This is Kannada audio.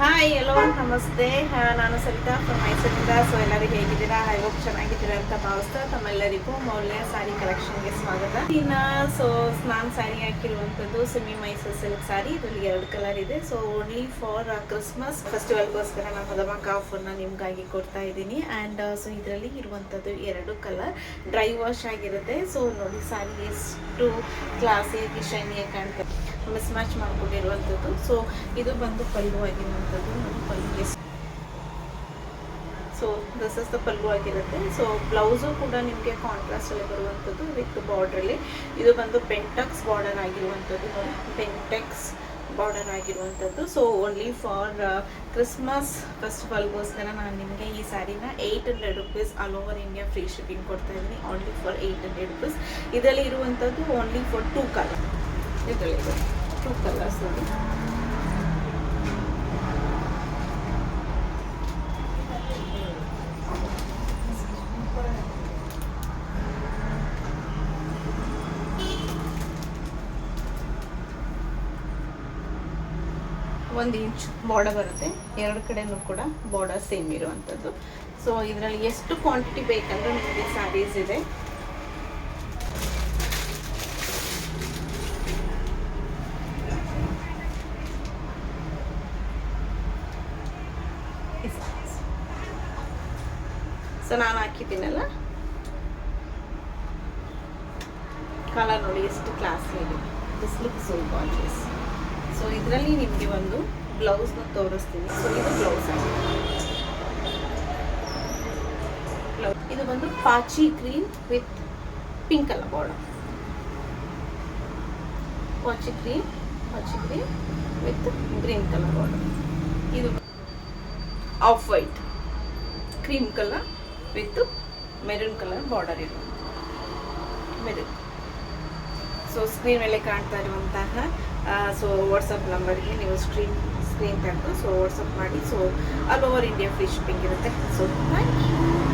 ಹಾಯ್ ಎಲ್ಲೋ ನಮಸ್ತೆ. ನಾನು ಸರಿತಾ ಫ್ರಮ್ ಮೈಸೂರಿಂದ. ಸೊ ಎಲ್ಲರೂ ಹೇಗಿದ್ದೀರಾ? ಐ ಹೋಪ್ ಚೆನ್ನಾಗಿದ್ದೀರಾ ಅಂತ ಭಾವಿಸ್ತಾ ತಮ್ಮೆಲ್ಲರಿಗೂ ಮೌಲ್ಯ ಸ್ಯಾರಿ ಕಲೆಕ್ಷನ್ಗೆ ಸ್ವಾಗತ. ಸೊ ನಾನು ಸ್ಯಾರಿ ಹಾಕಿರುವಂಥದ್ದು ಸೆಮಿ ಮೈಸೂರು ಸಿಲ್ಕ್ ಸ್ಯಾರಿ. ಇದರಲ್ಲಿ 2 ಕಲರ್ ಇದೆ. ಸೊ ಓನ್ಲಿ ಫಾರ್ ಕ್ರಿಸ್ಮಸ್ ಫೆಸ್ಟಿವಲ್ಗೋಸ್ಕರ ನಾನು ಧಮಾಕ ಆಫರ್ನ ನಿಮಗಾಗಿ ಕೊಡ್ತಾ ಇದ್ದೀನಿ. ಆ್ಯಂಡ್ ಸೊ ಇದರಲ್ಲಿ ಇರುವಂಥದ್ದು 2 ಕಲರ್ ಡ್ರೈ ವಾಶ್ ಆಗಿರುತ್ತೆ. ಸೊ ನೋಡಿ ಸ್ಯಾರಿ ಎಷ್ಟು ಕ್ಲಾಸಿಯಾಗಿ ಶೈನಿಯಾಗಿ ಕಾಣ್ತದೆ, ಮಿಸ್ ಮ್ಯಾಚ್ ಮಾಡ್ಕೊಂಡಿರುವಂಥದ್ದು. ಸೊ ಇದು ಬಂದು ಪಲ್ಲು ಆಗಿರುವಂಥದ್ದು. ನೋಡಿ ಪಲ್ಲುಗೆ ಸೊ ದಿಸ್ ಇಸ್ ದ ಪಲ್ಲು ಆಗಿರುತ್ತೆ. ಸೊ ಬ್ಲೌಸು ಕೂಡ ನಿಮಗೆ ಕಾಂಟ್ರಾಸ್ಟಲ್ಲಿ ಬರುವಂಥದ್ದು ವಿತ್ ಬಾರ್ಡ್ರಲ್ಲಿ. ಇದು ಬಂದು ಪೆಂಟಕ್ಸ್ ಬಾರ್ಡರ್ ಆಗಿರುವಂಥದ್ದು. ನೋಡಿ ಪೆಂಟೆಕ್ಸ್ ಬಾರ್ಡರ್ ಆಗಿರುವಂಥದ್ದು. ಸೊ ಓನ್ಲಿ ಫಾರ್ ಕ್ರಿಸ್ಮಸ್ ಫೆಸ್ಟಿವಲ್ಗೋಸ್ಕರ ನಾನು ನಿಮಗೆ ಈ ಸ್ಯಾರಿನ 800 rupees all over India free shipping ಕೊಡ್ತಾ ಇದ್ದೀನಿ. Only for 800 rupees. ಇದರಲ್ಲಿ ಇರುವಂಥದ್ದು ಓನ್ಲಿ ಫಾರ್ 2 ಕಲರ್. ಇದರಲ್ಲಿ 2 ಕಲರ್ಸ್ ನೋಡಿ. ಒಂದು ಇಂಚ್ ಬಾರ್ಡರ್ ಬರುತ್ತೆ, 2 ಕಡೆನೂ ಕೂಡ ಬಾರ್ಡರ್ ಸೇಮ್ ಇರುವಂಥದ್ದು. ಸೊ ಇದರಲ್ಲಿ ಎಷ್ಟು ಕ್ವಾಂಟಿಟಿ ಬೇಕಂದ್ರೆ ನಿಮಗೆ ಸ್ಯಾರೀಸ್ ಇದೆ. ಸೊ ನಾನು ಹಾಕಿದ್ದೀನಲ್ಲ, ಕಲರ್ ನೋಡಿ ಎಷ್ಟು ಕ್ಲಾಸಿ ಇದೆ. This look so gorgeous. So ಇದರಲ್ಲಿ ನಿಮಗೆ ಒಂದು ಬ್ಲೌಸ್ನ ತೋರಿಸ್ತೀನಿ. ಸೊ ಇದು ಬ್ಲೌಸ್ ಇದು ಬಂದು ಪಾಚಿ green with pink colour border. ಪಾಚಿ green with green colour border. ಇದು off white cream colour with maroon colour border ಇದೆ. ಮೆರೂನ್. ಸೊ ಸ್ಕ್ರೀನ್ ಮೇಲೆ ಕಾಣ್ತಾ ಇರುವಂತಹ ಸೊ ವಾಟ್ಸಪ್ ನಂಬರ್ಗೆ ನೀವು ಸ್ಕ್ರೀನ್ ತೆಗೆದು ಸೊ ವಾಟ್ಸಪ್ ಮಾಡಿ. So all over India free shipping ಇರುತ್ತೆ. So thank you.